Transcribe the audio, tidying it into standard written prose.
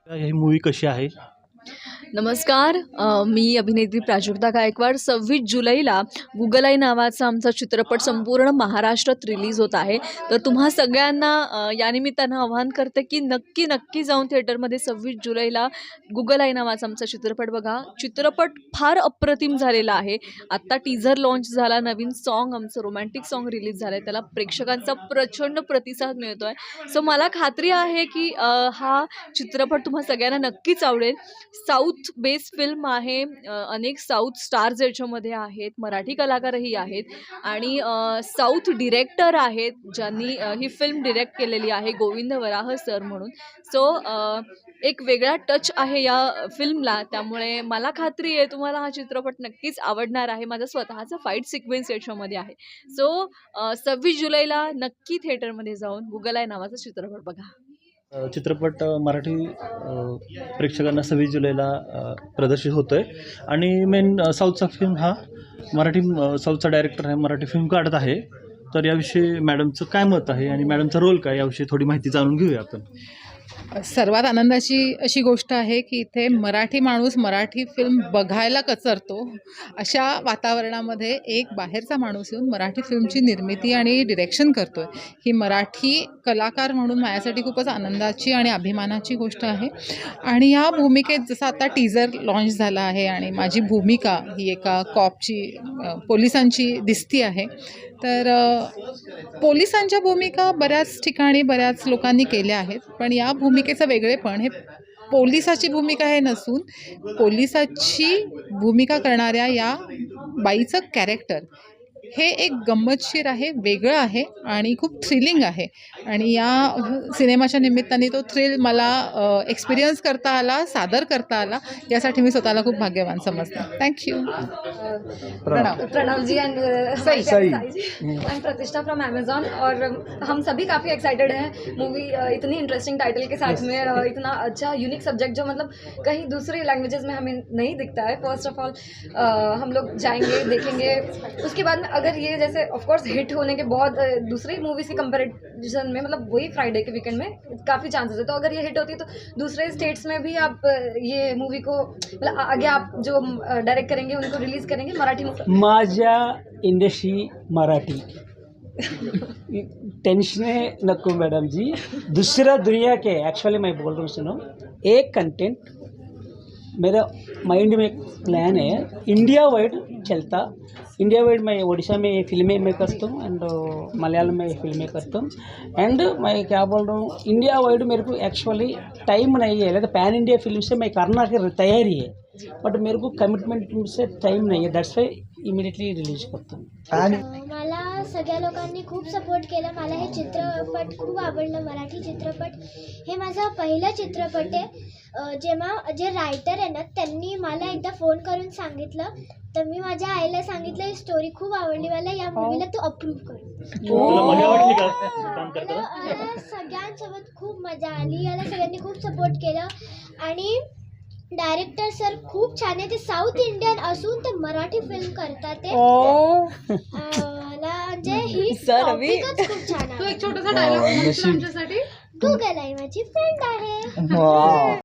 ही movie कशी आहे? नमस्कार. मी अभिनेत्री प्राजक्ता गायकवाड. 26 जुलैला गुगल आई नावाचा आमचा चित्रपट संपूर्ण महाराष्ट्रात रिलीज होत आहे. तर तुम्हा सगळ्यांना या निमित्तानं आवाहन करते की नक्की जाऊन थिएटरमध्ये 26 जुलैला गुगल आई नावाचा आमचा चित्रपट बघा. चित्रपट फार अप्रतिम झालेला आहे. आत्ता टीझर लॉन्च झाला. नवीन सॉन्ग आमचं रोमॅन्टिक सॉन्ग रिलीज झालं आहे. त्याला प्रेक्षकांचा प्रचंड प्रतिसाद मिळतो आहे. सो मला खात्री आहे की हा चित्रपट तुम्हा सगळ्यांना नक्कीच आवडेल. साऊथ बेस्ड फिल्म आहे. अनेक साऊथ स्टार्स याच्यामध्ये आहेत. मराठी कलाकारही आहेत आणि साऊथ डिरेक्टर आहेत ज्यांनी ही फिल्म डिरेक्ट केलेली आहे, गोविंद वराह सर म्हणून. सो एक वेगळा टच आहे या फिल्मला. त्यामुळे मला खात्री आहे तुम्हाला हा चित्रपट नक्कीच आवडणार आहे. माझा स्वतःचा फाईट सिक्वेन्स याच्यामध्ये आहे. सो 26 जुलैला नक्की थिएटरमध्ये जाऊन गुगल आय नावाचा चित्रपट बघा. चित्रपट मराठी प्रेक्षकांना 26 जुलैला प्रदर्शित होतो आहे आणि मेन साऊथचा फिल्म हा मराठी साऊथचा डायरेक्टर आहे, मराठी फिल्म काढत आहे. तर याविषयी मॅडमचं काय मत आहे आणि मॅडमचा रोल काय याविषयी थोडी माहिती जाणून घेऊया आपण. सर्वात आनंदाची अशी गोष्ट आहे की इथे मराठी माणूस मराठी फिल्म बघायला कचरतो. अशा वातावरणामध्ये एक बाहेरचा माणूस येऊन मराठी फिल्मची निर्मिती आणि डिरेक्शन करतो आहे. ही मराठी कलाकार म्हणून माझ्यासाठी खूपच आनंदाची आणि अभिमानाची गोष्ट आहे. आणि ह्या भूमिकेत जसं आता टीझर लॉन्च झाला आहे आणि माझी भूमिका ही एका कॉपची पोलिसांची दिसती आहे. तर पोलिसांच्या भूमिका बऱ्याच ठिकाणी बऱ्याच लोकांनी केल्या आहेत, पण या भूमिकेचं वेगळेपण हे पोलिसाची भूमिका हे नसून पोलिसाची भूमिका करणाऱ्या या बाईचं कॅरेक्टर हे एक गंमतशीर आहे, वेगळं आहे आणि खूप थ्रिलिंग आहे. आणि या सिनेमाच्या निमित्ताने तो थ्रिल मला एक्सपिरियन्स करता आला, सादर करता आला. यासाठी मी स्वतःला खूप भाग्यवान समजते. थँक्यू. प्रणव जी एंड सई एंड प्रतिष्ठा फ्रॉम अमेजॉन. और हम सभी काफ़ी एक्साइटेड हैं. मूवी इतनी इंटरेस्टिंग टाइटल के साथ में इतना अच्छा यूनिक सब्जेक्ट जो मतलब कहीं दूसरी लैंग्वेजेस में हमें नहीं दिखता है. फर्स्ट ऑफ ऑल हम लोग जाएंगे, देखेंगे. उसके बाद में अगर ये जैसे ऑफकोर्स हिट होने के बहुत दूसरी मूवीज़ के कंपैरिजन में मतलब वही फ्राइडे के वीकेंड में काफ़ी चांसेस है. तो अगर ये हिट होती है तो दूसरे स्टेट्स में भी आप ये मूवी को मतलब आगे आप जो डायरेक्ट करेंगे उनको रिलीज़ करेंगे मराठी में. माझ्या इंडस्ट्री मराठी टेंशन नको मैडम जी. दूसरा दुनिया के एक्चुअली मैं बोल रहा हूँ सुनो. एक कंटेंट मेरा माइंड में एक प्लान है. इंडिया वाइड चलता. इंडिया वाइड मैं उड़ीसा में फिल्में मैं करता हूँ एंड मलयालम में फिल्में करता हूँ. एंड मैं क्या बोल रहा हूँ, इंडिया वाइड मेरे को एक्चुअली टाइम नहीं है. लेकिन पैन इंडिया फिल्म से मैं करना की तैयारी है, बट मेरे को कमिटमेंट से टाइम नहीं है. दॅट्स वाय इमिडिएटली रिलीज करतो. मला सगळ्या लोकांनी खूप सपोर्ट केला. मला हे चित्रपट खूप आवडलं. मराठी चित्रपट हे माझा पहिला चित्रपट आहे. जेव्हा जे रायटर आहे ना त्यांनी मला एकदा फोन करून सांगितलं, तर मी माझ्या आईला सांगितलं ही स्टोरी खूप आवडली मला, या मूवीला तू अप्रूव्ह कर. मला सगळ्यांसोबत खूप मजा आली. याला सगळ्यांनी खूप सपोर्ट केलं. आणि डायरेक्टर सर खूप छान आहे. ते साऊथ इंडियन असून ते मराठी फिल्म करतात. ते मला म्हणजे ही टॉपिकच खूप छान आहे. एक छोटासा डायलॉग आमच्यासाठी. गुगल आई माझी फ्रेंड आहे.